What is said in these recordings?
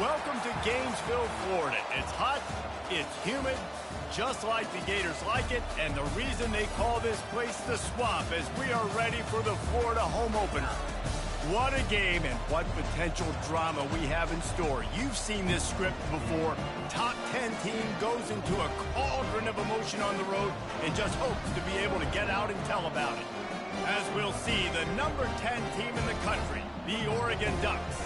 Welcome to Gainesville, Florida. It's hot, it's humid, just like the Gators like it, and the reason they call this place the Swamp is we are ready for the Florida home opener. What a game and what potential drama we have in store. You've seen this script before. Top 10 team goes into a cauldron of emotion on the road and just hopes to be able to get out and tell about it. As we'll see, the number 10 team in the country, the Oregon Ducks,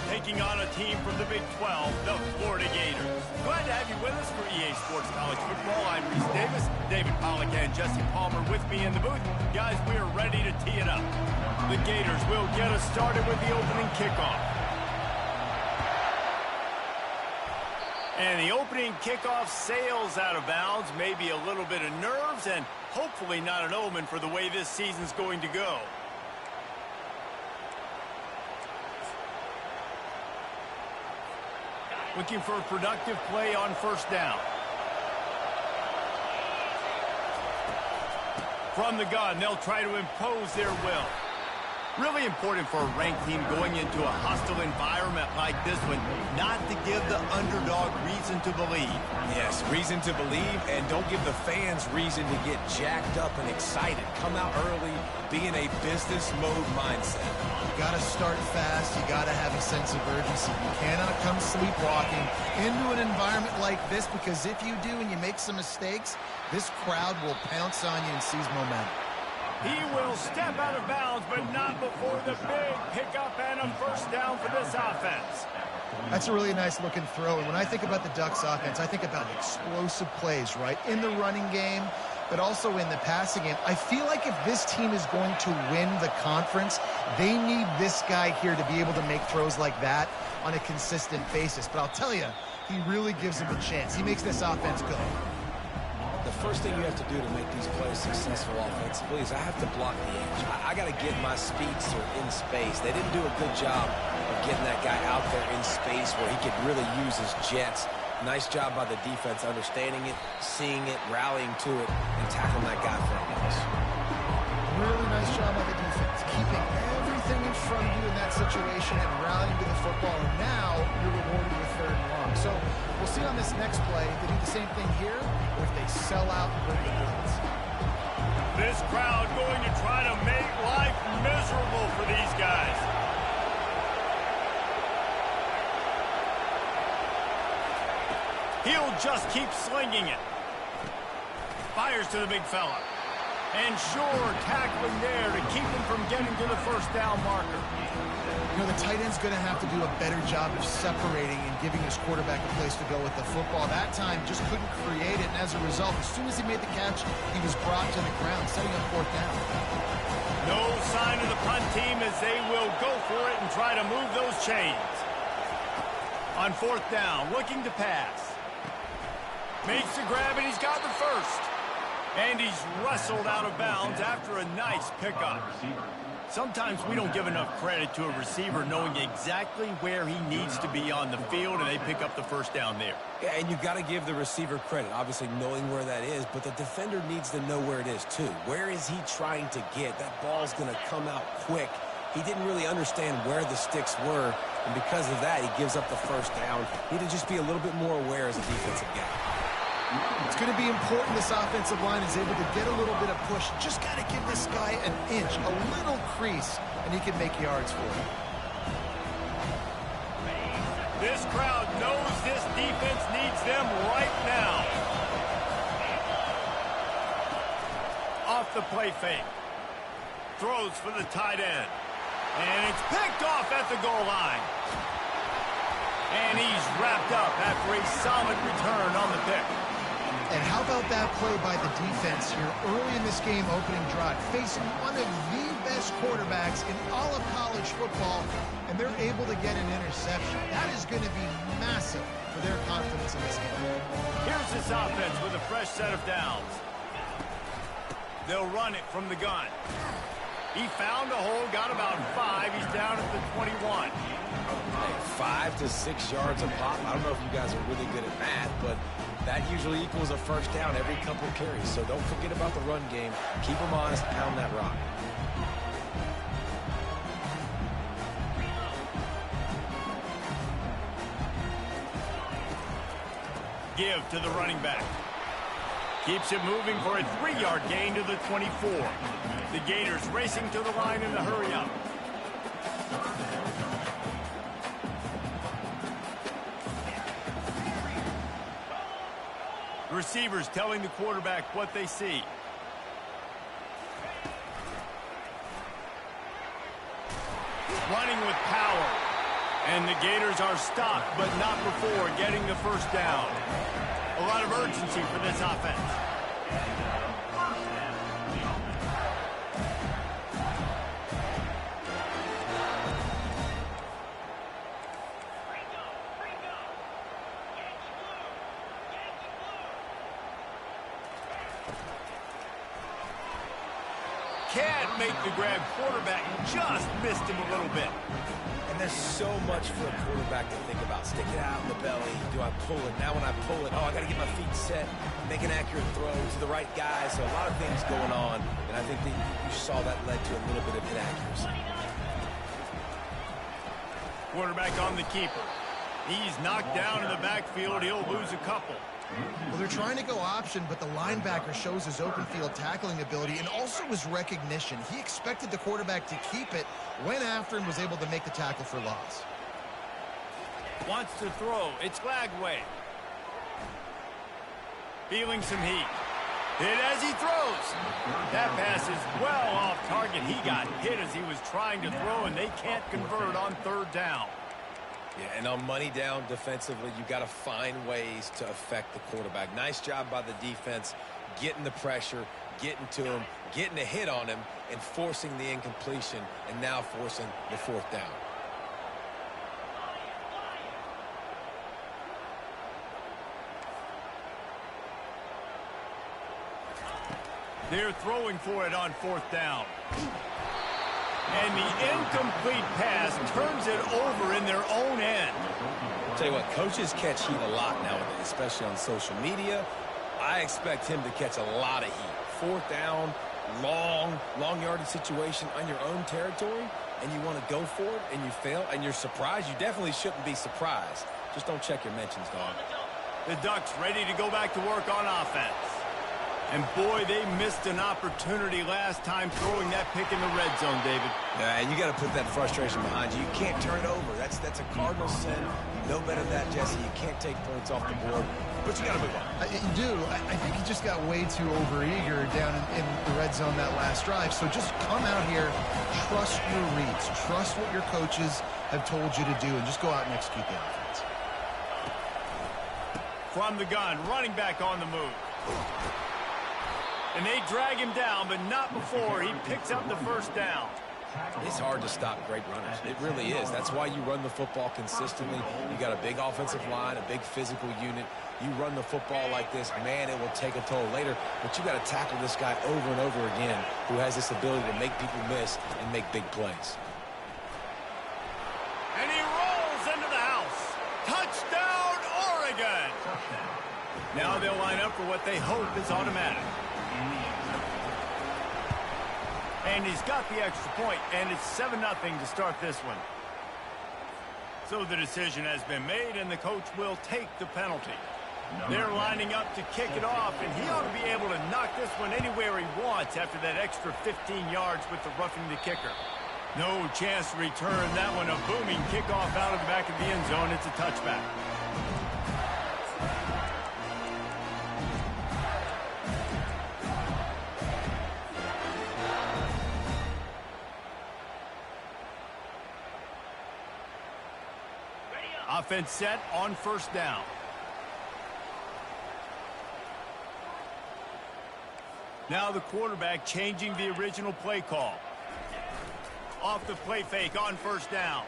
taking on a team from the Big 12, the Florida Gators. Glad to have you with us for EA Sports College Football. I'm Reese Davis, David Pollack and Jesse Palmer with me in the booth. Guys, we are ready to tee it up. The Gators will get us started with the opening kickoff. And the opening kickoff sails out of bounds. Maybe a little bit of nerves and hopefully not an omen for the way this season's going to go. Looking for a productive play on first down. From the gun, they'll try to impose their will. Really important for a ranked team going into a hostile environment like this one, not to give the underdog reason to believe. Yes, reason to believe, and don't give the fans reason to get jacked up and excited. Come out early, be in a business mode mindset. You got to start fast. You got to have a sense of urgency. You cannot come sleepwalking into an environment like this, because if you do and you make some mistakes, this crowd will pounce on you and seize momentum. He will step out of bounds, but not before the big pickup and a first down for this offense. That's a really nice looking throw. And when I think about the Ducks offense, I think about explosive plays, right? In the running game, but also in the passing game. I feel like if this team is going to win the conference, they need this guy here to be able to make throws like that on a consistent basis. But I'll tell you, he really gives them a chance. He makes this offense go. The first thing you have to do to make these plays successful offensively is I have to block the edge. I got to get my speedster in space. They didn't do a good job of getting that guy out there in space where he could really use his jets. Nice job by the defense understanding it, seeing it, rallying to it, and tackling that guy for a loss. Really nice job by the defense, keeping everything in front of you in that situation and rallying to the football. And now you're rewarded with third and long. So we'll see on this next play if they do the same thing here or if they sell out and bring the blitz. This crowd going to try to make life miserable for these guys. He'll just keep slinging it. Fires to the big fella. And sure, tackling there to keep him from getting to the first down marker. You know, the tight end's going to have to do a better job of separating and giving his quarterback a place to go with the football. That time just couldn't create it, and as a result, as soon as he made the catch, he was brought to the ground, setting up fourth down. No sign of the punt team as they will go for it and try to move those chains. On fourth down, looking to pass. Makes the grab, and he's got the first. And he's wrestled out of bounds after a nice pickup. Sometimes we don't give enough credit to a receiver knowing exactly where he needs to be on the field, and they pick up the first down there. Yeah, and you've got to give the receiver credit, obviously knowing where that is, but the defender needs to know where it is too. Where is he trying to get? That ball's going to come out quick. He didn't really understand where the sticks were, and because of that, he gives up the first down. Need to just be a little bit more aware as a defensive guy. It's going to be important this offensive line is able to get a little bit of push. Just got to give this guy an inch, a little crease, and he can make yards for him. This crowd knows this defense needs them right now. Off the play fake. Throws for the tight end. And it's picked off at the goal line. And he's wrapped up after a solid return on the pick. And how about that play by the defense here early in this game opening drive, facing one of the best quarterbacks in all of college football, and they're able to get an interception. That is going to be massive for their confidence in this game. Here's this offense with a fresh set of downs. They'll run it from the gun. He found a hole, got about 5. He's down at the 21. Hey, 5 to 6 yards a pop. I don't know if you guys are really good at math, but that usually equals a first down every couple carries. So don't forget about the run game. Keep them honest, pound that rock. give to the running back. Keeps it moving for a 3-yard gain to the 24. The Gators racing to the line in the hurry-up. Receivers telling the quarterback what they see. Running with power. And the Gators are stopped, but not before getting the first down. A lot of urgency for this offense. Can't make the grab. Quarterback just missed him a little bit. And there's so much for a quarterback to think about. Stick it out in the belly. Do I pull it? Now when I pull it, oh, I got to get my feet set. Make an accurate throw to the right guy. So a lot of things going on. And I think that you saw that led to a little bit of inaccuracy. Quarterback on the keeper. He's knocked down in the backfield. He'll lose a couple. Well, they're trying to go option, but the linebacker shows his open field tackling ability and also his recognition. He expected the quarterback to keep it, went after and was able to make the tackle for loss. Wants to throw. It's Lagway. Feeling some heat. Hit as he throws. That pass is well off target. He got hit as he was trying to throw, and they can't convert on third down. Yeah, and on money down defensively, you got to find ways to affect the quarterback. Nice job by the defense, getting the pressure, getting to him, getting a hit on him, and forcing the incompletion, and now forcing the fourth down. They're throwing for it on fourth down. And the incomplete pass turns it over in their own end. I'll tell you what, coaches catch heat a lot nowadays, especially on social media. I expect him to catch a lot of heat. Fourth down, long yardage situation on your own territory, and you want to go for it, and you fail, and you're surprised. You definitely shouldn't be surprised. Just don't check your mentions, dog. The Ducks ready to go back to work on offense. And boy, they missed an opportunity last time throwing that pick in the red zone, David. Yeah, and you got to put that frustration behind you. You can't turn it over. That's a cardinal sin. No better than that, Jesse. You can't take points off the board, but you got to move on. You do. I think he just got way too overeager down in the red zone that last drive. So just come out here, trust your reads, trust what your coaches have told you to do, and just go out and execute the offense. From the gun, running back on the move. And they drag him down, but not before he picks up the first down. It's hard to stop great runners. It really is. That's why you run the football consistently. You got a big offensive line, a big physical unit. You run the football like this, man, it will take a toll later. But you got to tackle this guy over and over again who has this ability to make people miss and make big plays. And he rolls into the house. Touchdown, Oregon! Now they'll line up for what they hope is automatic. And he's got the extra point, and it's 7-0 to start this one. So the decision has been made, and the coach will take the penalty. They're lining up to kick it off, and he ought to be able to knock this one anywhere he wants after that extra 15 yards with the roughing the kicker. No chance to return that one. A booming kickoff out of the back of the end zone. It's a touchback. Offense set on first down. Now the quarterback changing the original play call. Off the play fake on first down.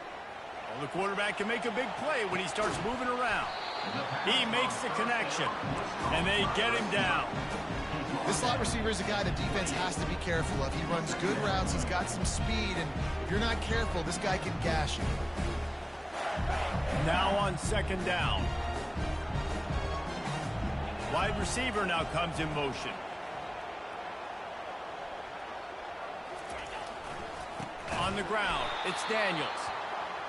Well, the quarterback can make a big play when he starts moving around. He makes the connection, and they get him down. This slot receiver is a guy the defense has to be careful of. He runs good routes. He's got some speed, and if you're not careful, this guy can gash you. Now on second down. Wide receiver now comes in motion. On the ground, it's Daniels.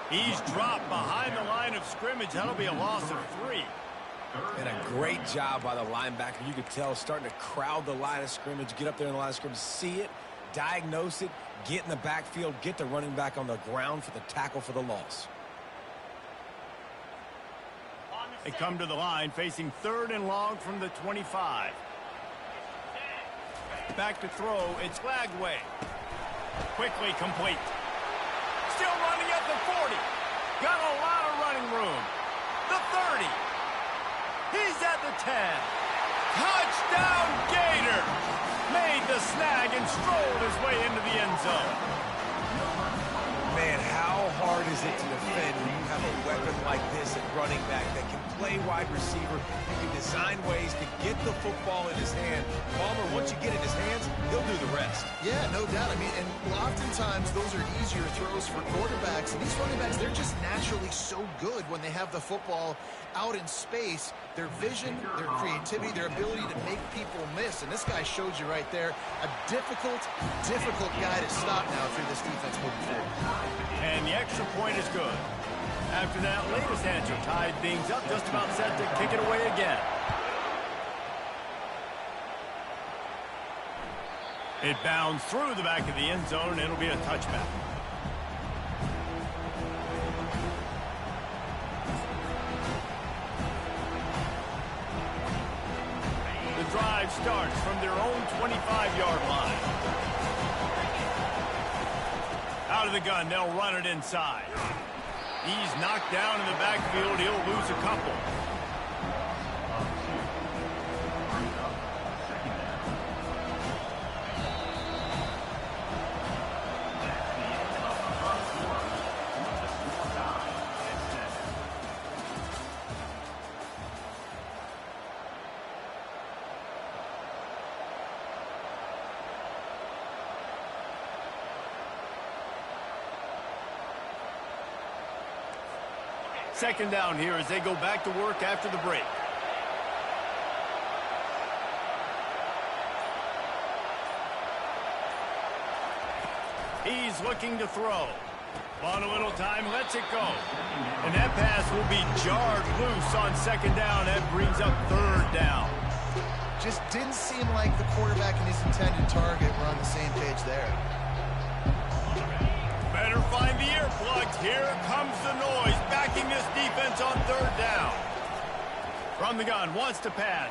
He's dropped behind the line of scrimmage. That'll be a loss of 3. And a great job by the linebacker. You could tell starting to crowd the line of scrimmage, get up there in the line of scrimmage, see it, diagnose it, get in the backfield, get the running back on the ground for the tackle for the loss. They come to the line facing 3rd and long from the 25. Back to throw, it's Lagway. Quickly complete. Still running at the 40. Got a lot of running room. The 30. He's at the 10. Touchdown Gator! Made the snag and strolled his way into the end zone. Man, how hard is it to defend when you have a weapon like this at running back that can play wide receiver? You can design ways to get the football in his hand. Palmer, once you get it in his hands, he'll do the rest. Yeah, no doubt. I mean, and oftentimes those are easier throws for quarterbacks. And these running backs, they're just naturally so good when they have the football out in space. Their vision, their creativity, their ability to make people miss. And this guy showed you right there, a difficult guy to stop now through this defense moving forward. And the extra point is good. After that latest answer tied things up, just about set to kick it away again. It bounds through the back of the end zone, and it'll be a touchback. The drive starts from their own 25-yard line. Out of the gun, they'll run it inside. He's knocked down in the backfield. He'll lose a couple. Second down here as they go back to work after the break. He's looking to throw. On a little time, lets it go. And that pass will be jarred loose on second down. That brings up 3rd down. Just didn't seem like the quarterback and his intended target were on the same page there. Better find the earplugs. Here comes the noise, backing this defense on 3rd down. From the gun, wants to pass.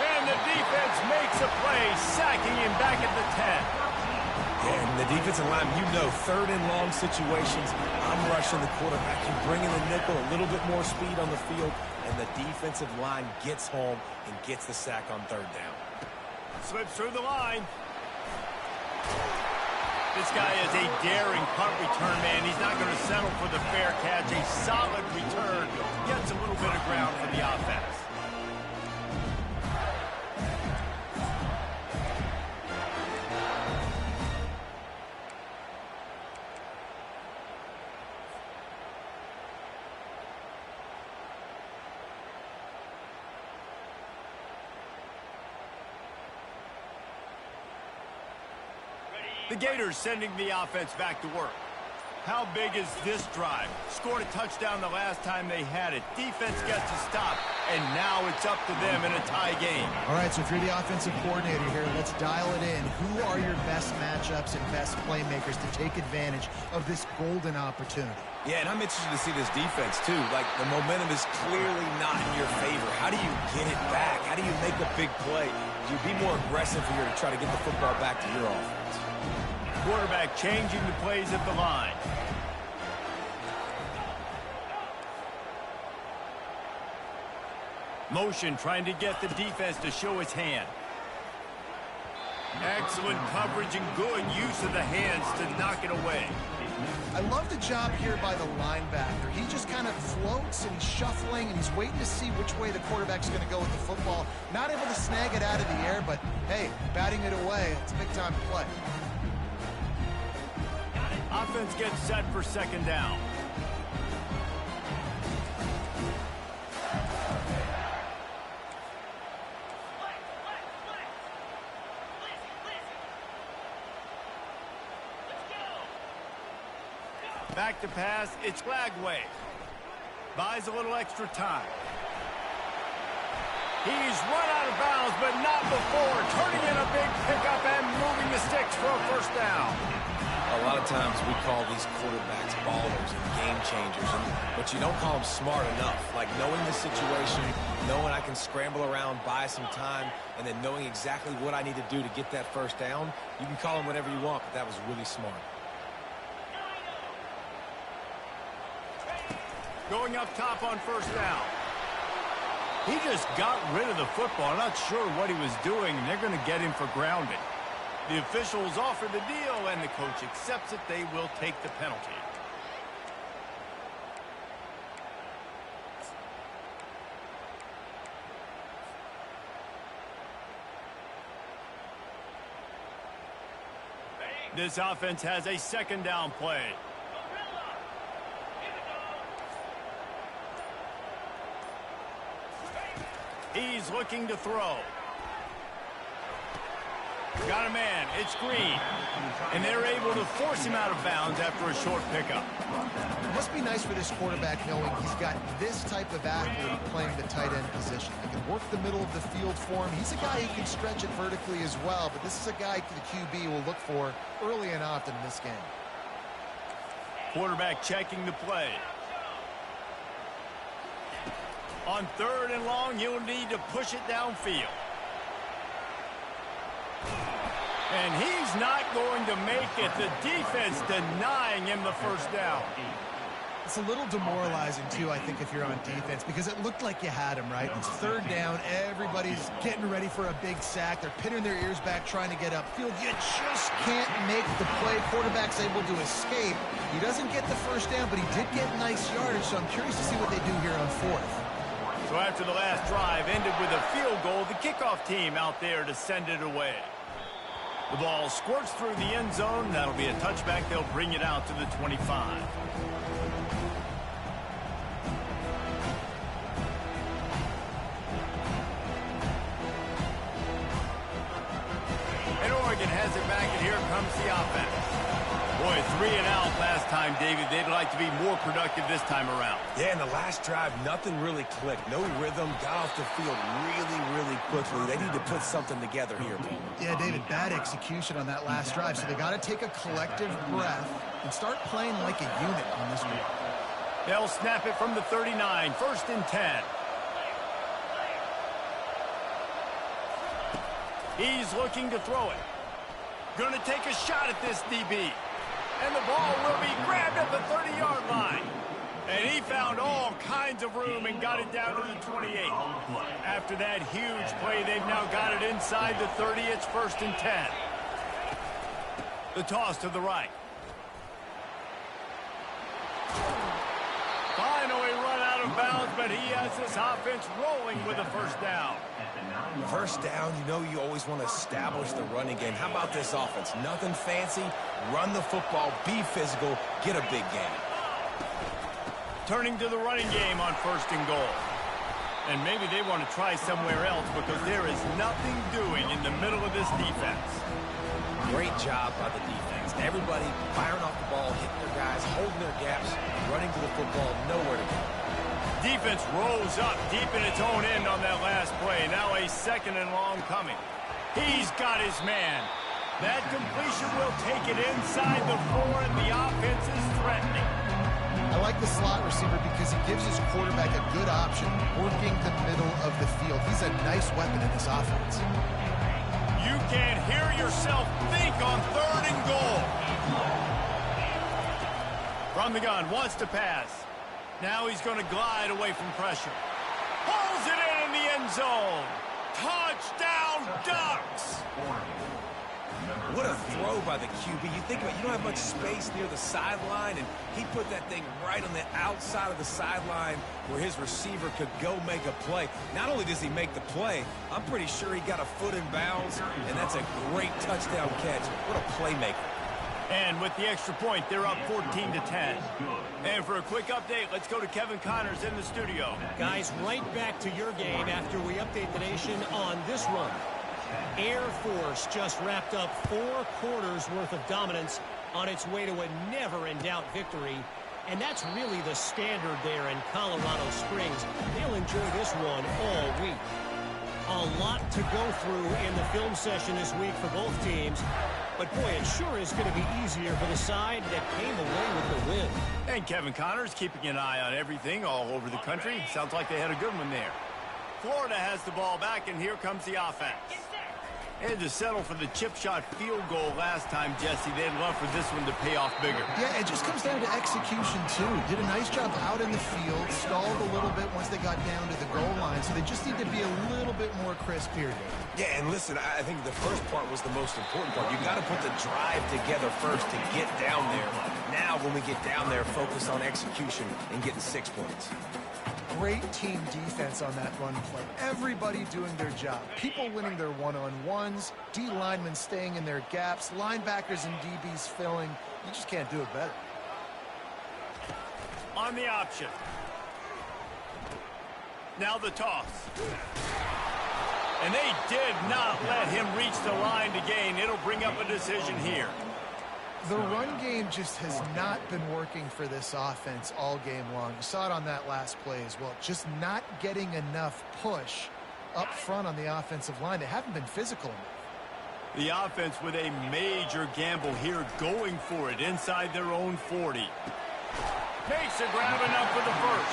And the defense makes a play, sacking him back at the 10. And the defensive line, you know, 3rd and long situations, I'm rushing the quarterback. You bring in the nickel, a little bit more speed on the field, and the defensive line gets home and gets the sack on 3rd down. Slips through the line. This guy is a daring punt return man. He's not going to settle for the fair catch. A solid return. Gets a little bit of ground for the offense. The Gators sending the offense back to work. How big is this drive? Scored a touchdown the last time they had it. Defense gets a stop, and now it's up to them in a tie game. All right, so if you're the offensive coordinator here, let's dial it in. Who are your best matchups and best playmakers to take advantage of this golden opportunity? Yeah, and I'm interested to see this defense, too. Like, the momentum is clearly not in your favor. How do you get it back? How do you make a big play? Do you be more aggressive here to try to get the football back to your offense? Quarterback changing the plays at the line. Motion trying to get the defense to show his hand. Excellent coverage and good use of the hands to knock it away. I love the job here by the linebacker. He just kind of floats and he's shuffling and he's waiting to see which way the quarterback's going to go with the football. Not able to snag it out of the air, but hey, batting it away, it's a big time to play. Offense gets set for second down. Back to pass, it's Lagway. Buys a little extra time. He's run out of bounds, but not before. Turning in a big pickup and moving the sticks for a first down. A lot of times we call these quarterbacks ballers and game changers, but you don't call them smart enough. Like knowing the situation, knowing I can scramble around, buy some time, and then knowing exactly what I need to do to get that first down. You can call them whatever you want, but that was really smart. Going up top on first down. He just got rid of the football. I'm not sure what he was doing. They're going to get him for grounding. The officials offer the deal, and the coach accepts it. They will take the penalty. This offense has a second down play. He's looking to throw. Got a man. It's Green. And they're able to force him out of bounds after a short pickup. It must be nice for this quarterback knowing he's got this type of athlete playing the tight end position. He can work the middle of the field for him. He's a guy who can stretch it vertically as well, but this is a guy the QB will look for early and often in this game. Quarterback checking the play. On third and long, you'll need to push it downfield. And he's not going to make it. The defense denying him the first down. It's a little demoralizing, too, I think, if you're on defense, because it looked like you had him, right? It's third down. Everybody's getting ready for a big sack. They're pinning their ears back, trying to get upfield. You just can't make the play. Quarterback's able to escape. He doesn't get the first down, but he did get nice yardage, so I'm curious to see what they do here on fourth. So after the last drive ended with a field goal, the kickoff team out there to send it away. The ball squirts through the end zone. That'll be a touchback. They'll bring it out to the 25. And Oregon has it back, and here comes the offense. Boy, 3 and out last time, David. They'd like to be more productive this time around. Yeah, in the last drive, nothing really clicked. No rhythm, got off the field really quickly. They need to put something together here. Yeah, David, bad execution on that last drive. So they got to take a collective breath and start playing like a unit on this one. They'll snap it from the 39, first and 10. He's looking to throw it. Going to take a shot at this DB. And the ball will be grabbed at the 30-yard line. And he found all kinds of room and got it down to the 28. After that huge play, they've now got it inside the 30. It's first and 10. The toss to the right. Finally run out of bounds, but he has this offense rolling with a first down. First down, you know you always want to establish the running game. How about this offense? Nothing fancy. Run the football, be physical, get a big gain. Turning to the running game on first and goal. And maybe they want to try somewhere else because there is nothing doing in the middle of this defense. Great job by the defense. Everybody firing off the ball, hitting their guys, holding their gaps, running to the football, nowhere to go. Defense rose up deep in its own end on that last play. Now a second and long coming. He's got his man. That completion will take it inside the 4, and the offense is threatening. I like the slot receiver because he gives his quarterback a good option working the middle of the field. He's a nice weapon in this offense. You can't hear yourself think on third and goal. From the gun, wants to pass. Now he's going to glide away from pressure. Pulls it in the end zone. Touchdown, Ducks! What a throw by the QB. You think about it, you don't have much space near the sideline, and he put that thing right on the outside of the sideline where his receiver could go make a play. Not only does he make the play, I'm pretty sure he got a foot in bounds, and that's a great touchdown catch. What a playmaker. And with the extra point, they're up 14-10. And for a quick update, let's go to Kevin Connors in the studio. Guys, right back to your game after we update the nation on this run. Air Force just wrapped up 4 quarters worth of dominance on its way to a never-in-doubt victory And that's really the standard there in Colorado Springs. They'll enjoy this one all week. A lot to go through in the film session this week for both teams. But, boy, it sure is going to be easier for the side that came away with the win. And Kevin Connors keeping an eye on everything all over the country. Sounds like they had a good one there. Florida has the ball back, and here comes the offense. They had to settle for the chip shot field goal last time, Jesse. They'd love for this one to pay off bigger. Yeah, it just comes down to execution, too. Did a nice job out in the field, stalled a little bit once they got down to the goal line, so they just need to be a little bit more crisp here, Dave. Yeah, and listen, I think the first part was the most important part. You got to put the drive together first to get down there. Now, when we get down there, focus on execution and getting 6 points. Great team defense on that run play. Everybody doing their job. People winning their one-on-ones, D linemen staying in their gaps, linebackers and DBs filling. You just can't do it better. On the option. Now the toss. And they did not let him reach the line to gain. It'll bring up a decision here. The run game just has not been working for this offense all game long. You saw it on that last play as well. Just not getting enough push up front on the offensive line. They haven't been physical enough. The offense with a major gamble here, going for it inside their own 40. Makes a grab enough for the first.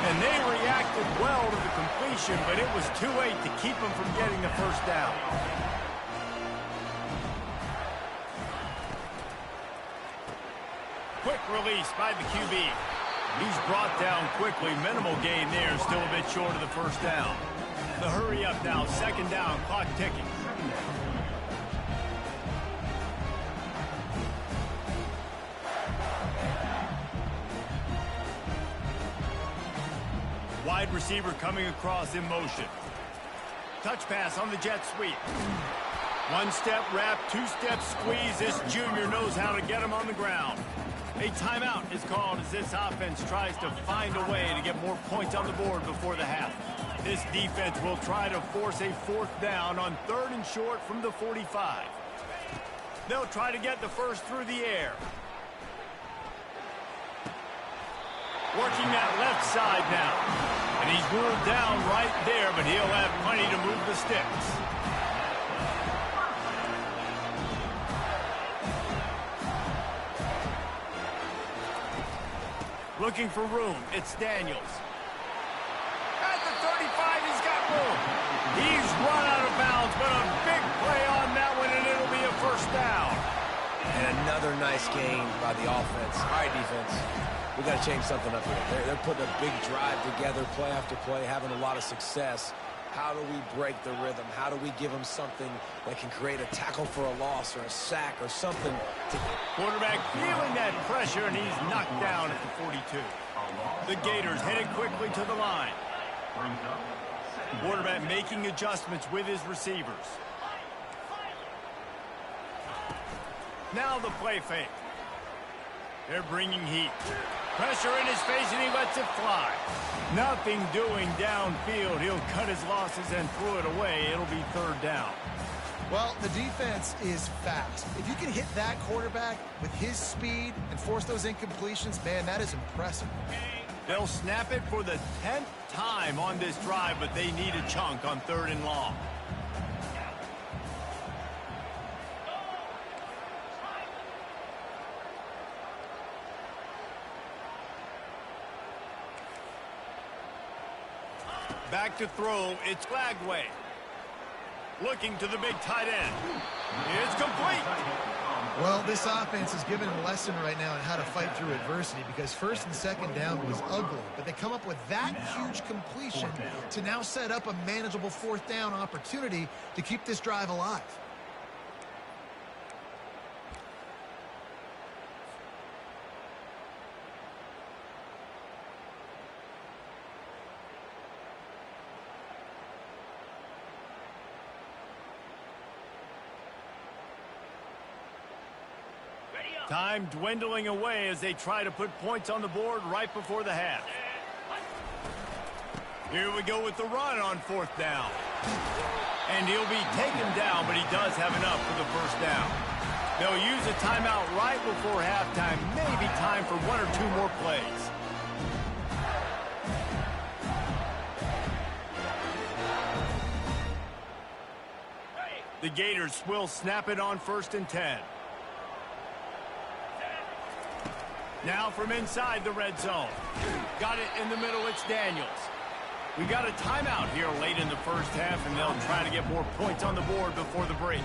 And they reacted well to the completion, but it was too late to keep them from getting the first down. Quick release by the QB. He's brought down quickly. Minimal gain there, still a bit short of the first down. The hurry up now, second down, clock ticking. Wide receiver coming across in motion. Touch pass on the jet sweep. One step wrap, two step squeeze. This junior knows how to get him on the ground. A timeout is called as this offense tries to find a way to get more points on the board before the half. This defense will try to force a fourth down on 3rd and short from the 45. They'll try to get the first through the air. Working that left side now. And he's ruled down right there, but he'll have plenty to move the sticks. Looking for room. It's Daniels. At the 35, he's got room. He's run out of bounds, but a big play on that one, and it'll be a first down. And another nice gain by the offense. All right, defense. We got to change something up here. They're putting a big drive together, play after play, having a lot of success. How do we break the rhythm? How do we give them something that can create a tackle for a loss or a sack or something? Quarterback feeling that pressure, and he's knocked down at the 42. The Gators headed quickly to the line. Quarterback making adjustments with his receivers. Now the play fake. They're bringing heat. Pressure in his face, and he lets it fly. Nothing doing downfield. He'll cut his losses and throw it away. It'll be 3rd down. Well, the defense is fast. If you can hit that quarterback with his speed and force those incompletions, man, that is impressive. They'll snap it for the 10th time on this drive, but they need a chunk on 3rd and long. Back to throw, it's Lagway. Looking to the big tight end. It's complete. Well, this offense is giving a lesson right now on how to fight through adversity, because 1st and 2nd down was ugly, but they come up with that huge completion to now set up a manageable 4th down opportunity to keep this drive alive. Time dwindling away as they try to put points on the board right before the half. Here we go with the run on 4th down. And he'll be taken down, but he does have enough for the first down. They'll use a timeout right before halftime. Maybe time for one or two more plays. The Gators will snap it on 1st and 10. Now from inside the red zone. Got it in the middle, it's Daniels. We got a timeout here late in the first half, and they'll try to get more points on the board before the break.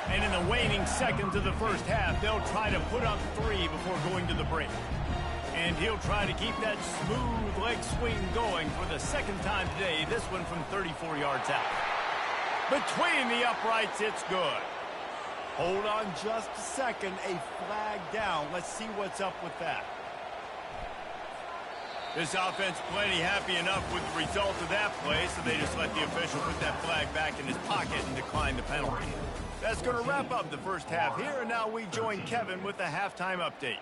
And in the waning seconds of the first half, they'll try to put up 3 before going to the break. And he'll try to keep that smooth leg swing going for the second time today, this one from 34 yards out. Between the uprights, it's good. Hold on just a second. A flag down. Let's see what's up with that. This offense plenty happy enough with the result of that play, so they just let the official put that flag back in his pocket and decline the penalty. That's going to wrap up the first half here, and now we join Kevin with the halftime update.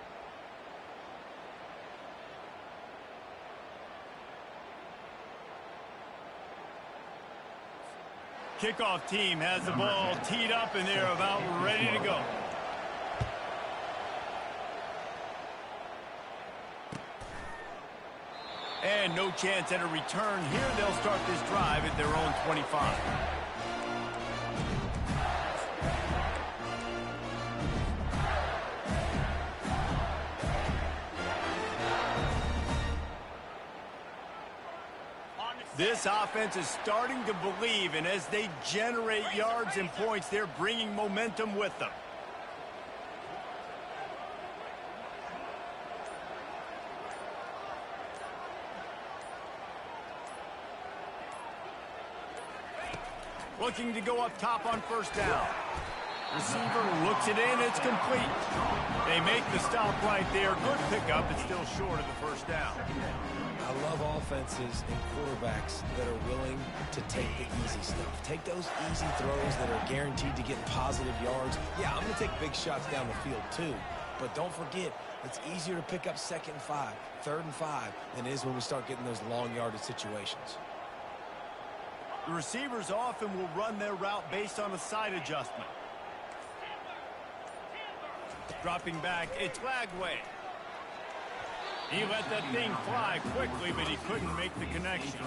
Kickoff team has the ball teed up, and they're about ready to go. And no chance at a return here. They'll start this drive at their own 25. This offense is starting to believe, and as they generate yards and points, they're bringing momentum with them. Looking to go up top on 1st down. Receiver looks it in, it's complete. They make the stop right there. Good pickup, it's still short of the 1st down. I love offenses and quarterbacks that are willing to take the easy stuff. Take those easy throws that are guaranteed to get positive yards. Yeah, I'm going to take big shots down the field too. But don't forget, it's easier to pick up 2nd and 5, 3rd and 5 than it is when we start getting those long yardage situations. The receivers often will run their route based on a side adjustment. Dropping back, it's Lagway. He let that thing fly quickly, but he couldn't make the connection.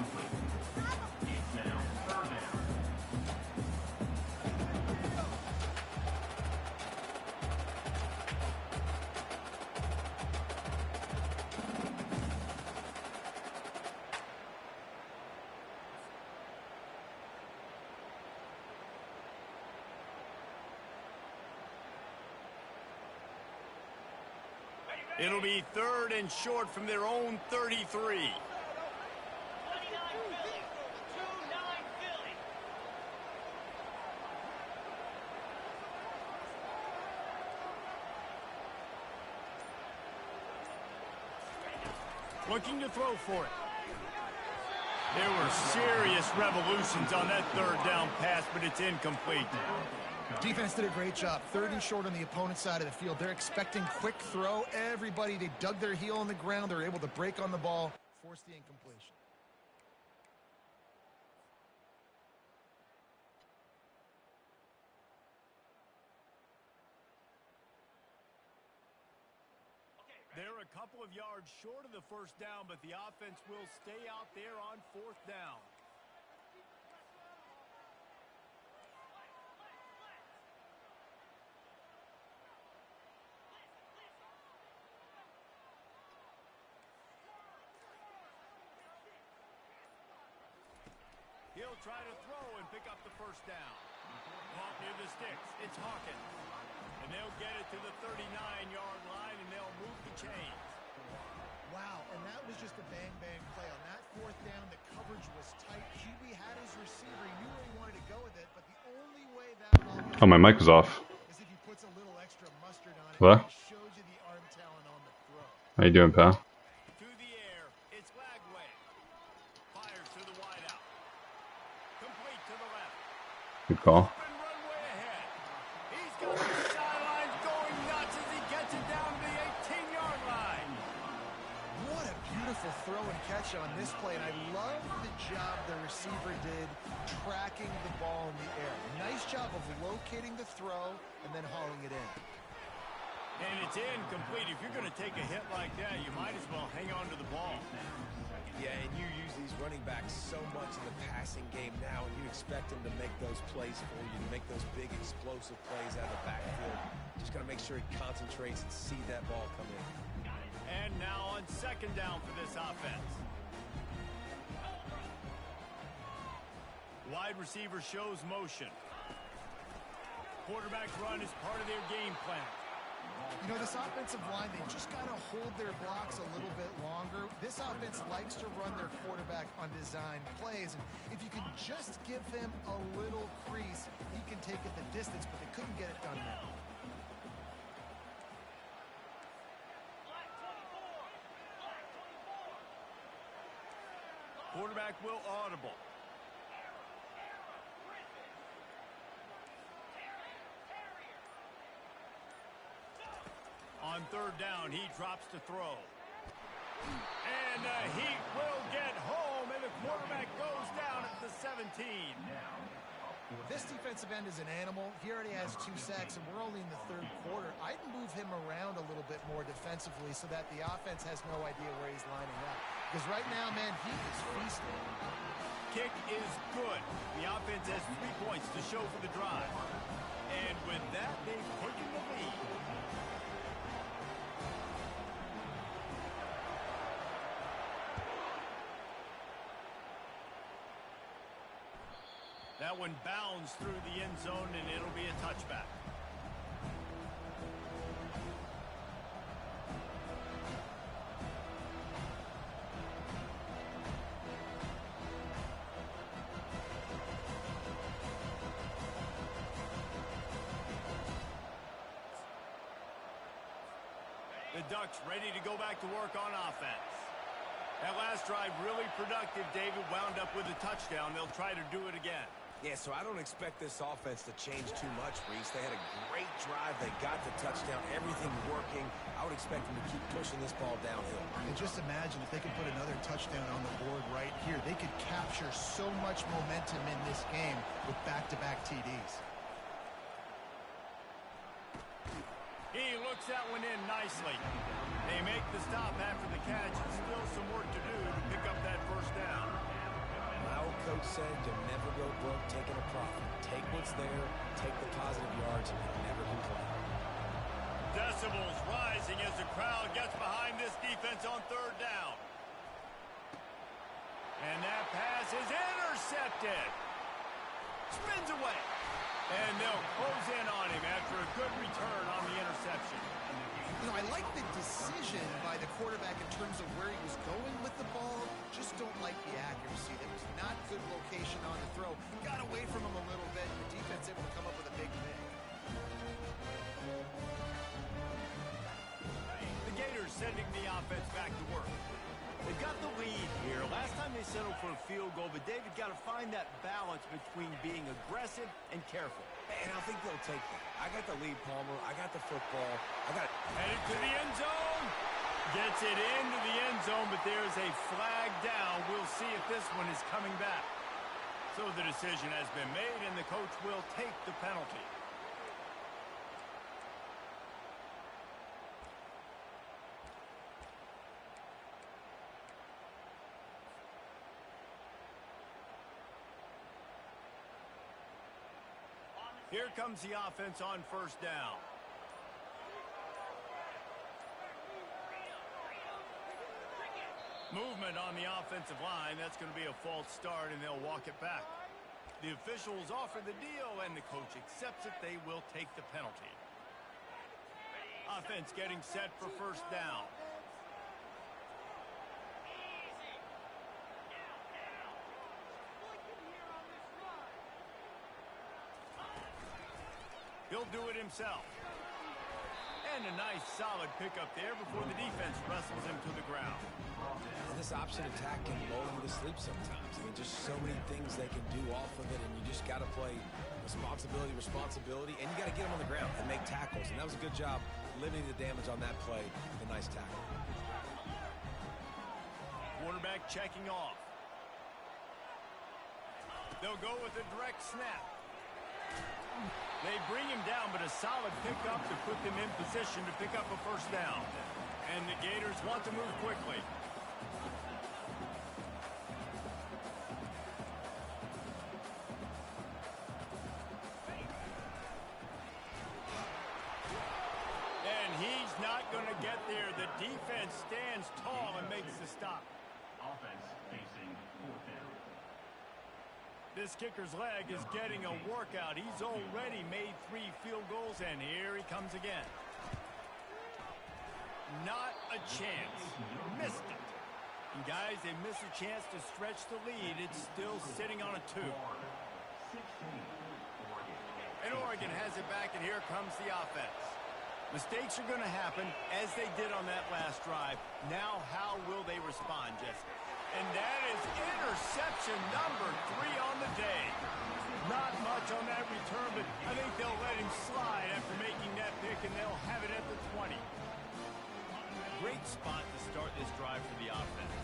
It'll be 3rd and short from their own 33. Looking to throw for it. There were serious revolutions on that 3rd down pass, but it's incomplete. Defense did a great job. 3rd and short on the opponent's side of the field. They're expecting quick throw. Everybody, they dug their heel on the ground. They're able to break on the ball, force the incompletion. They're a couple of yards short of the 1st down, but the offense will stay out there on 4th down. He'll try to throw and pick up the 1st down. Caught near the sticks. It's Hawkins. And they'll get it to the 39-yard line, and they'll move the chains. Wow, and that was just a bang-bang play. On that 4th down, the coverage was tight. Huey had his receiver. He knew where he wanted to go with it, but the only way that... Oh, my mic was off. ...is if he puts a little extra mustard on it. Hello? It shows you the arm talent on the throw. How you doing, pal? To the air, it's Lagway. Fires to the wideout. Complete to the left. Good call. Open runway ahead. He's got the sidelines going nuts as he gets it down to the 18-yard line. What a beautiful throw and catch on this play, and I love the job the receiver did tracking the ball in the air. Nice job of locating the throw and then hauling it in. And it's incomplete. If you're going to take a hit like that, you might as well hang on to the ball. Yeah, and you use these running backs so much in the passing game now, and you expect them to make those plays for you, to make those big explosive plays out of the backfield. Just got to make sure he concentrates and see that ball come in. And now on second down for this offense. Wide receiver shows motion. Quarterback run is part of their game plan. You know, this offensive line, they just got to hold their blocks a little bit longer. This offense likes to run their quarterback on design plays. And if you can just give him a little crease, he can take it the distance, but they couldn't get it done now. Quarterback will audible. On third down, he drops to throw. And the Heat will get home, and the quarterback goes down at the 17. This defensive end is an animal. He already has 2 sacks, and we're only in the third quarter. I'd move him around a little bit more defensively so that the offense has no idea where he's lining up. Because right now, man, he is feasting. Kick is good. The offense has 3 points to show for the drive. And with that, they've taken the lead. That one bounds through the end zone, and it'll be a touchback. The Ducks ready to go back to work on offense. That last drive really productive. David wound up with a touchdown. They'll try to do it again. Yeah, so I don't expect this offense to change too much, Reese. They had a great drive. They got the touchdown. Everything working. I would expect them to keep pushing this ball downhill. And just imagine if they could put another touchdown on the board right here. They could capture so much momentum in this game with back-to-back TDs. He looks that one in nicely. They make the stop after the catch, and still some work to do to pick up that first down. My old coach said you'll never go broke taking a profit. Take what's there, take the positive yards, and never complain. Decibels rising as the crowd gets behind this defense on third down. And that pass is intercepted. Spins away. And they'll close in on him after a good return on the interception. You know, I like the decision by the quarterback in terms of where he was going with the ball. Just don't like the accuracy. There was not good location on the throw. Got away from him a little bit, and the defense able to come up with a big pick. The Gators sending the offense back to work. They've got the lead here. Last time they settled for a field goal, but David got to find that balance between being aggressive and careful. And I think they'll take that. I got the lead, Palmer. I got the football. I got it. Headed to the end zone. Gets it into the end zone, but there's a flag down. We'll see if this one is coming back. So the decision has been made, and the coach will take the penalty. Here comes the offense on first down. Movement on the offensive line. That's going to be a false start, and they'll walk it back. The officials offer the deal, and the coach accepts it. They will take the penalty. Offense getting set for first down. He'll do it himself. And a nice solid pickup there before the defense wrestles him to the ground. And this option attack can lull you to sleep sometimes. I mean, just so many things they can do off of it, and you just got to play responsibility, and you got to get them on the ground and make tackles. And that was a good job limiting the damage on that play with a nice tackle. Quarterback checking off. They'll go with a direct snap. They bring him down, but a solid pickup to put them in position to pick up a first down. And the Gators want to move quickly. And he's not going to get there. The defense stands tall and makes the stop. Offense facing fourth down. This kicker's leg is getting a workout. He's already made 3 field goals, and here he comes again. Not a chance. Missed it. And guys, they miss a chance to stretch the lead. It's still sitting on a 2. And Oregon has it back, and here comes the offense. Mistakes are going to happen, as they did on that last drive. Now, how will they respond, Jesse? And that is interception number 3 on the day. Not much on that return, but I think they'll let him slide after making that pick, and they'll have it at the 20. Great spot to start this drive for the offense.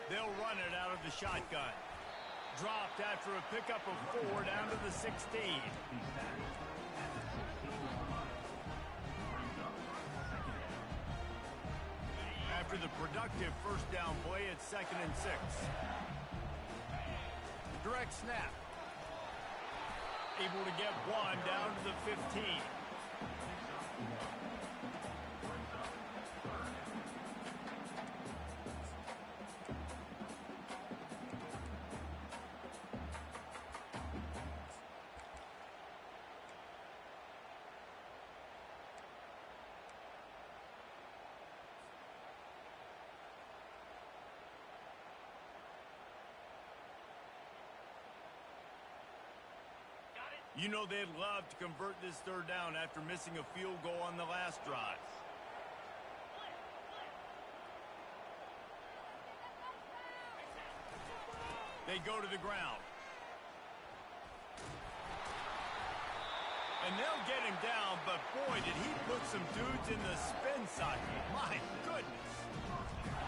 They'll run it out of the shotgun. Dropped after a pickup of 4 down to the 16. After the productive first down play, it's 2nd and 6. Direct snap. Able to get 1 down to the 15. You know they'd love to convert this 3rd down after missing a field goal on the last drive. They go to the ground. And they'll get him down, but boy, did he put some dudes in the spin cycle. My goodness.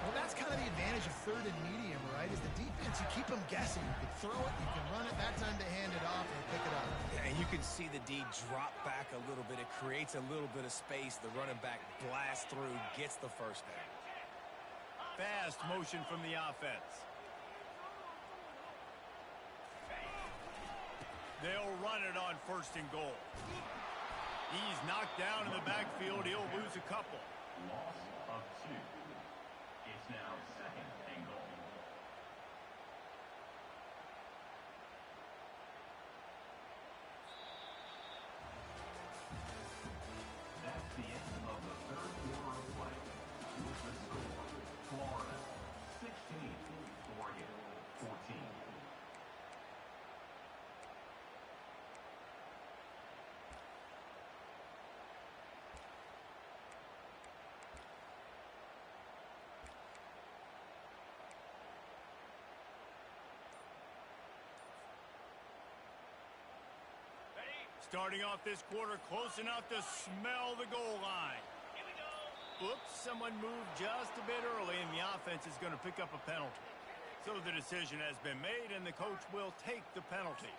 Well, that's kind of the advantage of 3rd and medium, right? Is the defense, you keep them guessing. You can throw it, you can run it. That time to hand it off and pick it up. Yeah, and you can see the D drop back a little bit. It creates a little bit of space. The running back blasts through, gets the first down. Fast motion from the offense. They'll run it on 1st and goal. He's knocked down in the backfield. He'll lose a couple. Loss of 2. It's now 2nd and goal. That's the end of the 3rd quarter of play. With the score, Florida 16, Oregon 14. Starting off this quarter close enough to smell the goal line. Here we go. Oops, someone moved just a bit early, and the offense is going to pick up a penalty. So the decision has been made, and the coach will take the penalty.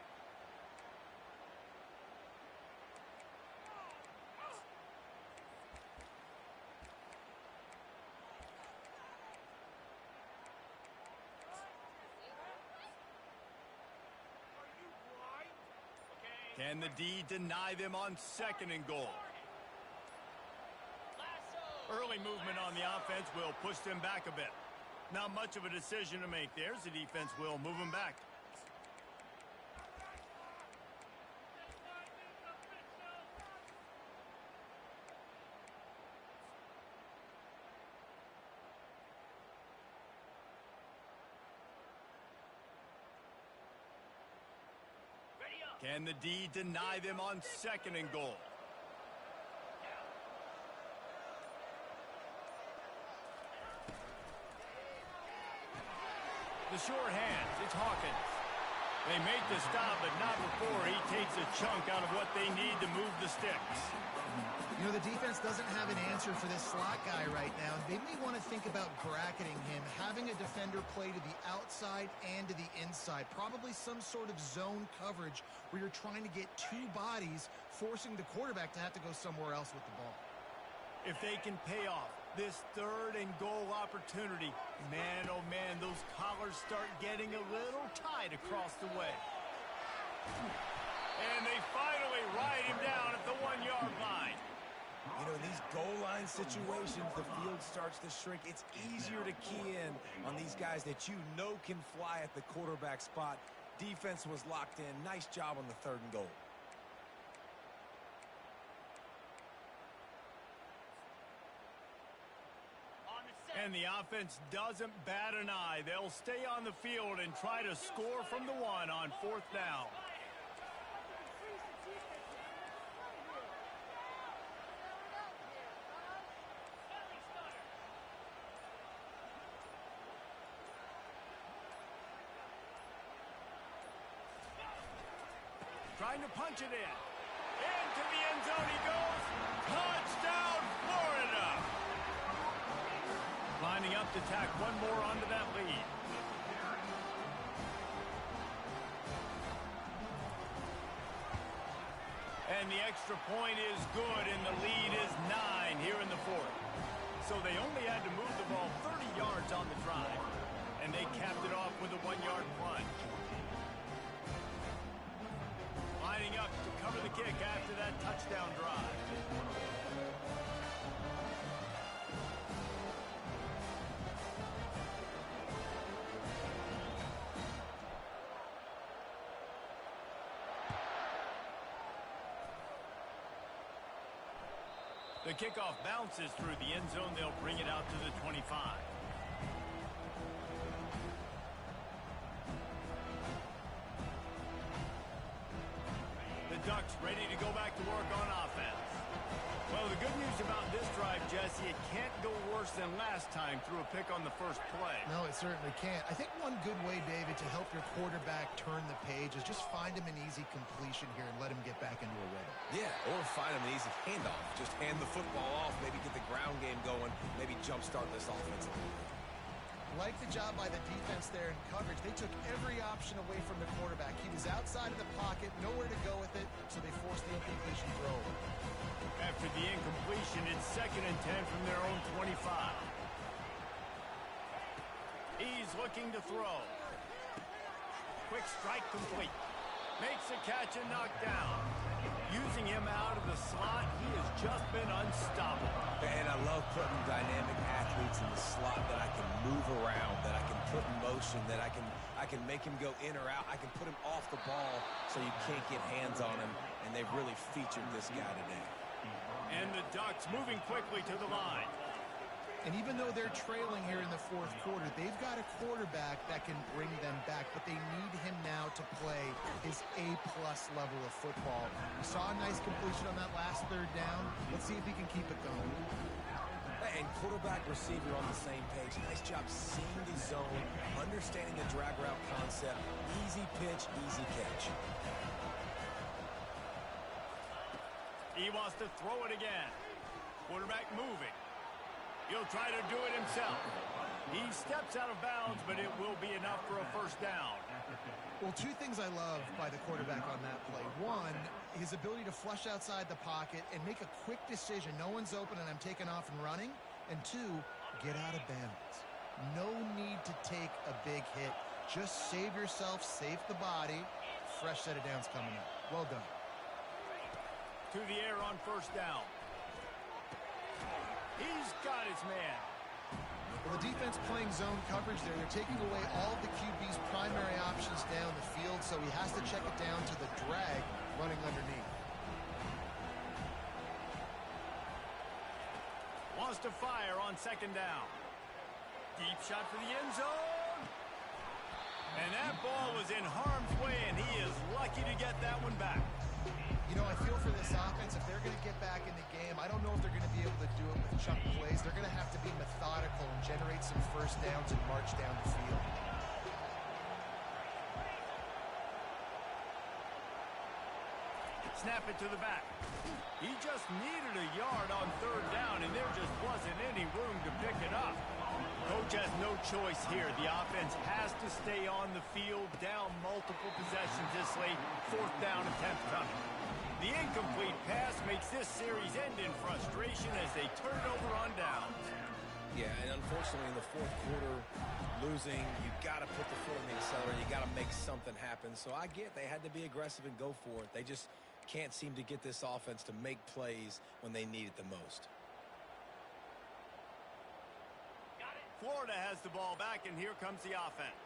Can the D deny them on 2nd and goal? Early movement on the offense will push them back a bit. Not much of a decision to make there. The defense will move them back. Can the D deny them on 2nd and goal? The short hands, it's Hawkins. They make the stop, but not before he takes a chunk out of what they need to move the sticks. You know, the defense doesn't have an answer for this slot guy right now. They may want to think about bracketing him, having a defender play to the outside and to the inside. Probably some sort of zone coverage where you're trying to get two bodies, forcing the quarterback to have to go somewhere else with the ball. If they can pay off this 3rd and goal opportunity, man, oh man, those collars start getting a little tight across the way. And they finally ride him down at the 1-yard line. You know, in these goal line situations, the field starts to shrink. It's easier to key in on these guys that you know can fly at the quarterback spot. Defense was locked in. Nice job on the 3rd and goal. And the offense doesn't bat an eye. They'll stay on the field and try to score from the 1 on 4th down. Trying to punch it in. Into the end zone he goes. Touchdown, Florida! Lining up to tack one more onto that lead. And the extra point is good, and the lead is 9 here in the 4th. So they only had to move the ball 30 yards on the drive, and they capped it off with a 1-yard plunge. Lining up to cover the kick after that touchdown drive. The kickoff bounces through the end zone. They'll bring it out to the 25. The Ducks ready to go back to work on offense. Well, the good news about this drive, Jesse, it can't go worse than last time through a pick on the first play. No, it certainly can't. I think one good way, David, to help your quarterback turn the page is just find him an easy completion here and let him get back into a rhythm. Yeah, or find him an easy handoff. Just hand the football off, maybe get the ground game going, maybe jumpstart this offense a little bit. Like the job by the defense there in coverage. They took every option away from the quarterback. He was outside of the pocket, nowhere to go with it, so they forced the incompletion throw. After the incompletion, it's 2nd and 10 from their own 25. He's looking to throw. Quick strike complete. Makes a catch and knocked down. Using him out of the slot, he has just been unstoppable. And I love putting dynamic athletes in the slot that I can move around, that I can put in motion, that I can make him go in or out. I can put him off the ball so you can't get hands on him, and they've really featured this guy today. And the Ducks moving quickly to the line. And even though they're trailing here in the 4th quarter, they've got a quarterback that can bring them back, but they need him now to play his A-plus level of football. We saw a nice completion on that last 3rd down. Let's see if he can keep it going. And quarterback, receiver on the same page. Nice job seeing the zone, understanding the drag route concept. Easy pitch, easy catch. He wants to throw it again. Quarterback moving. He'll try to do it himself. He steps out of bounds, but it will be enough for a 1st down. Well, 2 things I love by the quarterback on that play. 1, his ability to flush outside the pocket and make a quick decision. No one's open and I'm taking off and running. And 2, get out of bounds. No need to take a big hit. Just save yourself, save the body. Fresh set of downs coming up. Well done. To the air on 1st down. He's got his man. Well, the defense playing zone coverage there. They're taking away all of the QB's primary options down the field, so he has to check it down to the drag running underneath. Wants to fire on 2nd down. Deep shot for the end zone. And that ball was in harm's way, and he is lucky to get that one back. You know, I feel for this offense, if they're going to get back in the game, I don't know if they're going to be able to do it with chunk plays. They're going to have to be methodical and generate some 1st downs and march down the field. snap it to the back. He just needed a yard on third down, and there just wasn't any room to pick it up. Coach has no choice here. The offense has to stay on the field, down multiple possessions this late. Fourth down attempt coming. The incomplete pass makes this series end in frustration as they turn it over on downs. Yeah, and unfortunately in the fourth quarter, losing, you got to put the foot on the accelerator. You got to make something happen. So I get they had to be aggressive and go for it. They just can't seem to get this offense to make plays when they need it the most. Florida has the ball back, and here comes the offense.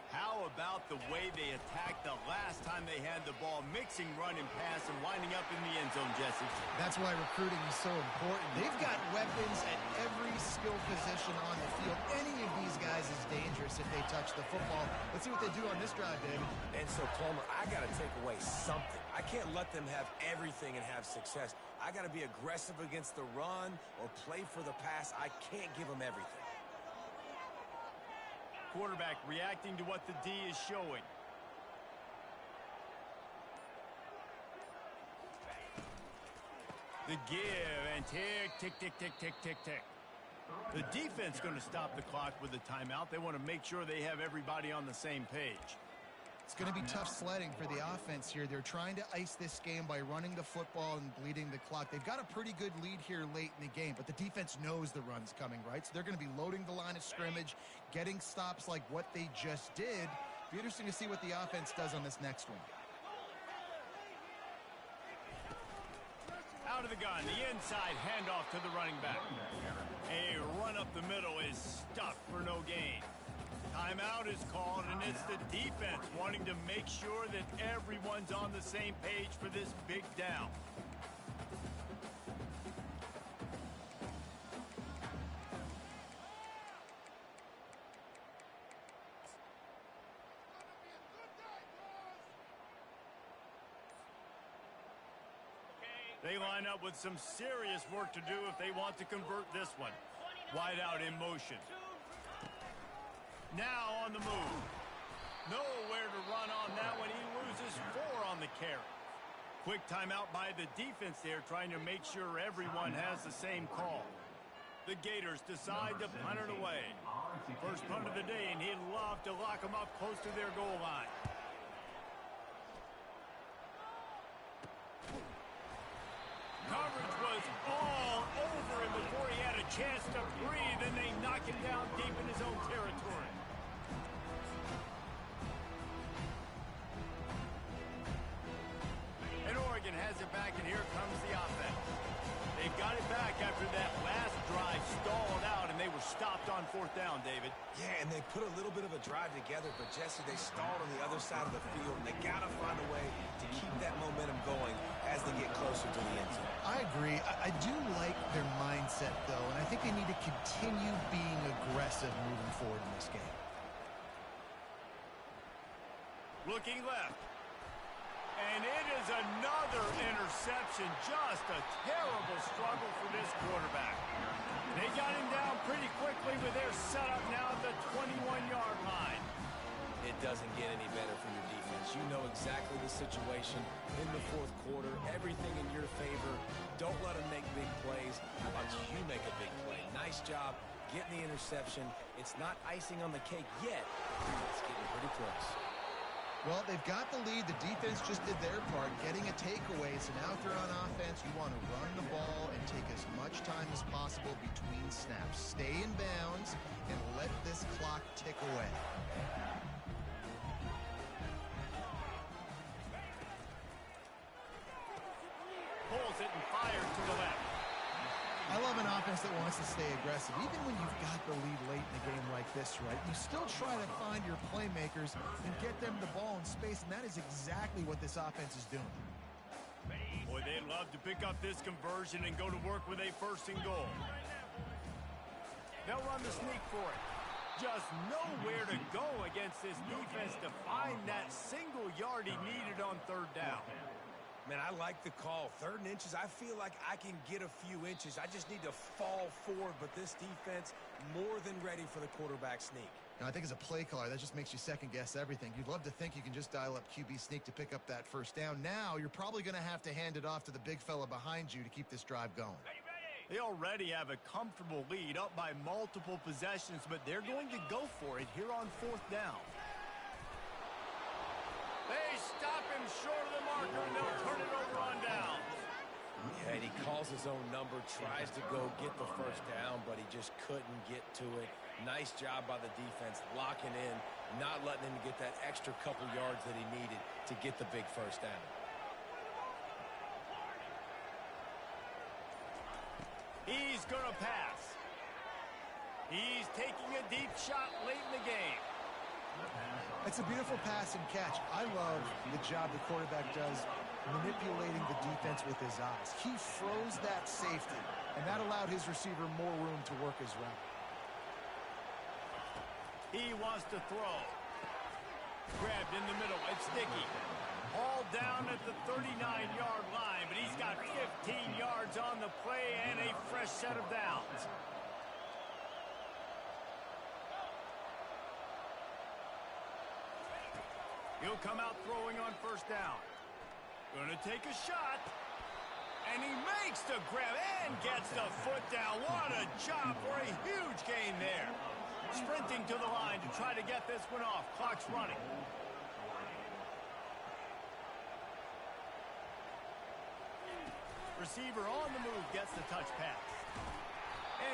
How about the way they attacked the last time they had the ball, mixing run and pass and winding up in the end zone, Jesse? That's why recruiting is so important. They've got weapons at every skill position on the field. Any of these guys is dangerous if they touch the football. Let's see what they do on this drive, David. And so, Palmer, I got to take away something. I can't let them have everything and have success. I got to be aggressive against the run or play for the pass. I can't give them everything. Quarterback reacting to what the D is showing. The give and tick, tick, tick, tick, tick, tick, tick. The defense going to stop the clock with a timeout. They want to make sure they have everybody on the same page. It's going to be tough sledding for the offense here. They're trying to ice this game by running the football and bleeding the clock. They've got a pretty good lead here late in the game, but the defense knows the run's coming, right? So they're going to be loading the line of scrimmage, getting stops like what they just did. Be interesting to see what the offense does on this next one. Out of the gun, the inside handoff to the running back. A run up the middle is stuck for no gain. Timeout is called, and it's the defense wanting to make sure that everyone's on the same page for this big down. They line up with some serious work to do if they want to convert this one. Wide out in motion. Now on the move. Nowhere to run on that one. He loses 4 on the carry. Quick timeout by the defense there, trying to make sure everyone has the same call. The Gators decide to punt it away. First punt of the day, and he'd love to lock them up close to their goal line. Coverage was all over him before he had a chance to breathe, and they knock him down deep in his own territory. And Oregon has it back, and here comes the offense. They got it back after that last drive stalled out, and they were stopped on fourth down, David. Yeah, and they put a little bit of a drive together, but, Jesse, they stalled on the other side of the field, and they got to find a way to keep that momentum going as they get closer to the end zone. I agree. I do like their mindset, though, and I think they need to continue being aggressive moving forward in this game. Looking left. And it is another interception. Just a terrible struggle for this quarterback. They got him down pretty quickly with their setup now at the 21-yard line. It doesn't get any better for your defense. You know exactly the situation in the fourth quarter. Everything in your favor. Don't let them make big plays. How about you make a big play? Nice job getting the interception. It's not icing on the cake yet. It's getting pretty close. Well, they've got the lead. The defense just did their part, getting a takeaway. So now if they're on offense, you want to run the ball and take as much time as possible between snaps. Stay in bounds and let this clock tick away. Pulls it and fires to the left. I love an offense that wants to stay aggressive. Even when you've got the lead late in a game like this, right, you still try to find your playmakers and get them the ball in space, and that is exactly what this offense is doing. Boy, they'd love to pick up this conversion and go to work with a first and goal. They'll run the sneak for it. Just nowhere to go against this defense to find that single yard he needed on third down. Man, I like the call. 3rd and inches, I feel like I can get a few inches. I just need to fall forward, but this defense more than ready for the quarterback sneak. Now, I think as a play caller, that just makes you second-guess everything. You'd love to think you can just dial up QB sneak to pick up that first down. Now, you're probably going to have to hand it off to the big fella behind you to keep this drive going. They already have a comfortable lead, up by multiple possessions, but they're going to go for it here on fourth down. They stop him short of the marker, and they'll turn it over on downs. Yeah, and he calls his own number, tries to go get the first down, but he just couldn't get to it. Nice job by the defense, locking in, not letting him get that extra couple yards that he needed to get the big first down. He's going to pass. He's taking a deep shot late in the game. It's a beautiful pass and catch. I love the job the quarterback does manipulating the defense with his eyes. He froze that safety, and that allowed his receiver more room to work his route. He wants to throw. Grabbed in the middle. It's Dickey. Hauled down at the 39-yard line, but he's got 15 yards on the play and a fresh set of downs. He'll come out throwing on first down. Going to take a shot. And he makes the grab and gets the foot down. What a job for a huge gain there. Sprinting to the line to try to get this one off. Clock's running. Receiver on the move gets the touch pass.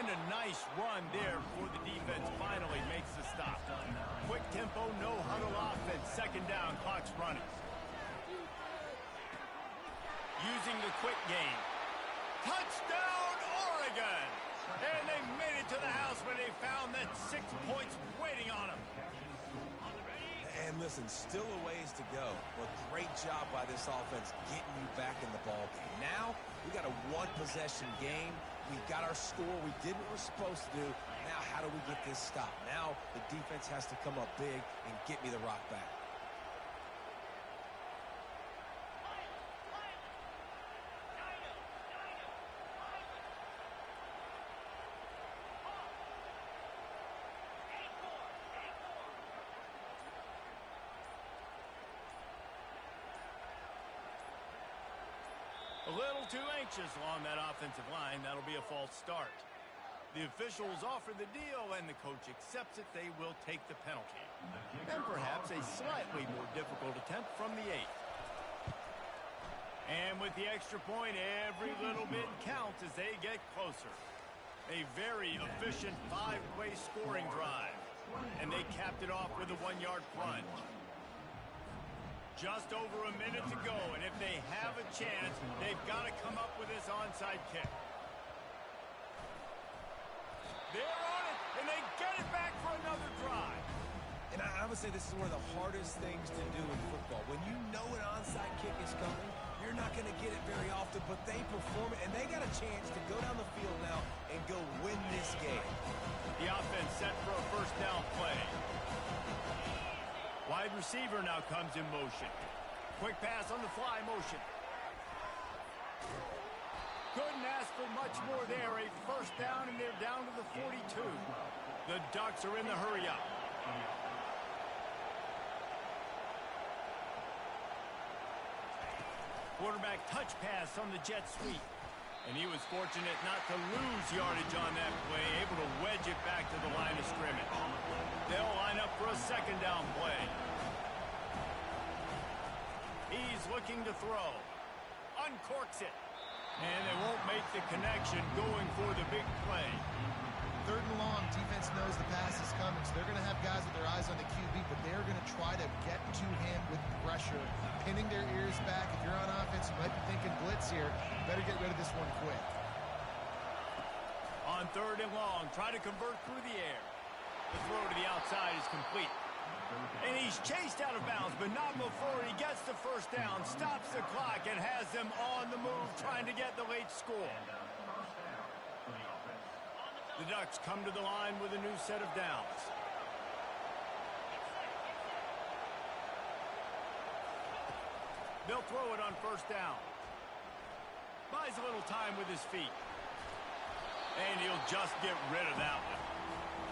And a nice run there before the defense finally makes the stop. Quick tempo, no huddle offense. Second down, clock's running. Using the quick game. Touchdown, Oregon! And they made it to the house when they found that 6 points waiting on them. And listen, still a ways to go, but great job by this offense getting you back in the ball game. Now, we got a one-possession game. We got our score we did what we're supposed to do. Now, how do we get this stop? Now, the defense has to come up big and get me the rock back. A little too anxious along that offensive line. That'll be a false start. The officials offer the deal, and the coach accepts it. They will take the penalty. And perhaps a slightly more difficult attempt from the 8. And with the extra point, every little bit counts as they get closer. A very efficient 5-play scoring drive. And they capped it off with a 1-yard plunge. Just over a minute to go, and if they have a chance, they've got to come up with this onside kick. They're on it, and they get it back for another drive. And I would say this is one of the hardest things to do in football. When you know an onside kick is coming, you're not going to get it very often, but they perform it, and they got a chance to go down the field now and go win this game. The offense set for a first down play. Wide receiver now comes in motion. Quick pass on the fly motion. Couldn't ask for much more there. A first down, and they're down to the 42. The Ducks are in the hurry up. Quarterback touch pass on the jet sweep. And he was fortunate not to lose yardage on that play, able to wedge it back to the line of scrimmage. They'll line up for a second down play. He's looking to throw. Uncorks it. And they won't make the connection going for the big play. Third and long, defense knows the pass is coming, so they're going to have guys with their eyes on the QB, but they're going to try to get to him with pressure, pinning their ears back. If you're on offense, you might be thinking blitz here. Better get rid of this one quick. On third and long, try to convert through the air. The throw to the outside is complete. And he's chased out of bounds, but not before he gets the first down, stops the clock, and has them on the move trying to get the late score. The Ducks come to the line with a new set of downs. They'll throw it on first down. Buys a little time with his feet. And he'll just get rid of that one.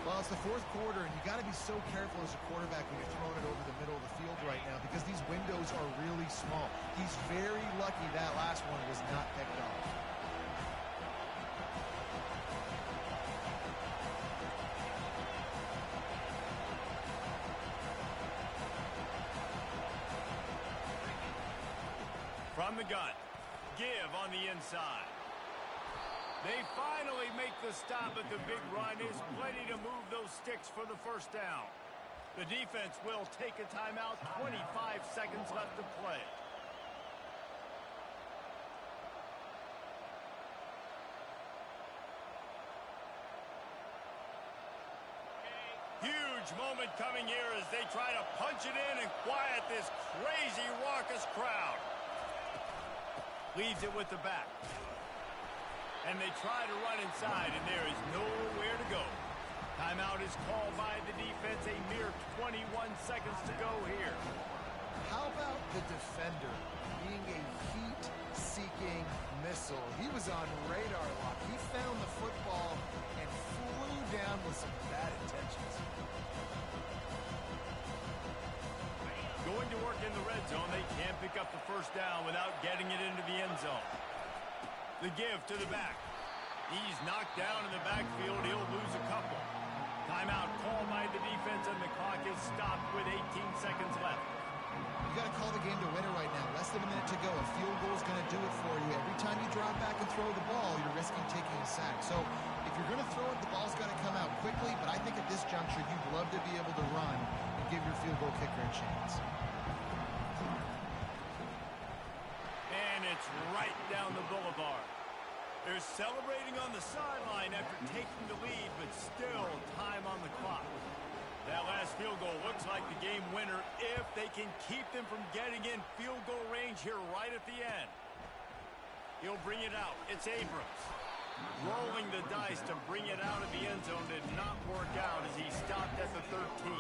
Well, it's the fourth quarter, and you got to be so careful as a quarterback when you're throwing it over the middle of the field right now because these windows are really small. He's very lucky that last one was not picked off. From the gun, give on the inside. They finally make the stop at the big run. Is plenty to move those sticks for the first down. The defense will take a timeout. 25 seconds left to play. Huge moment coming here as they try to punch it in and quiet this crazy, raucous crowd. Leaves it with the back. And they try to run inside, and there is nowhere to go. Timeout is called by the defense. A mere 21 seconds to go here. How about the defender being a heat-seeking missile? He was on radar lock. He found the football and flew down with some bad intentions. Going to work in the red zone. They can't pick up the first down without getting it into the end zone. The give to the back. He's knocked down in the backfield. He'll lose a couple. Timeout called by the defense, and the clock is stopped with 18 seconds left. You got to call the game to win it right now. Less than a minute to go. A field goal is going to do it for you. Every time you drop back and throw the ball, you're risking taking a sack. So if you're going to throw it, the ball's got to come out quickly. But I think at this juncture, you'd love to be able to run and give your field goal kicker a chance. And it's right down the boulevard. They're celebrating on the sideline after taking the lead, but still time on the clock. That last field goal looks like the game winner if they can keep them from getting in field goal range here right at the end. He'll bring it out. It's Abrams. Rolling the dice to bring it out of the end zone did not work out as he stopped at the 13.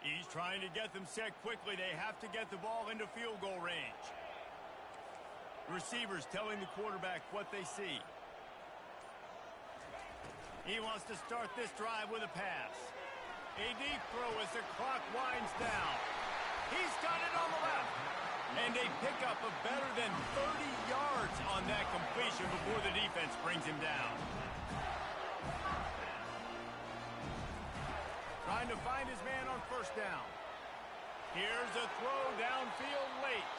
He's trying to get them set quickly. They have to get the ball into field goal range. Receivers telling the quarterback what they see. He wants to start this drive with a pass. A deep throw as the clock winds down. He's got it on the left. And they pick up a better than 30 yards on that completion before the defense brings him down. Trying to find his man on first down. Here's a throw downfield late.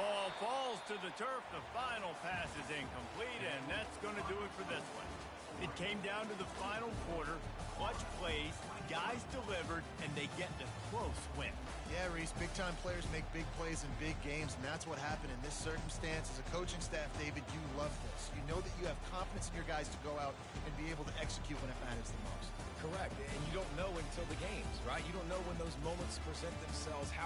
Ball falls to the turf. The final pass is incomplete, and that's going to do it for this one. It came down to the final quarter. Clutch plays, guys delivered, and they get the close win. Yeah, Reese, big-time players make big plays in big games, and that's what happened in this circumstance. As a coaching staff, David, you love this. You know that you have confidence in your guys to go out and be able to execute when it matters the most. Correct. And you don't know until the games, right? You don't know when those moments present themselves, how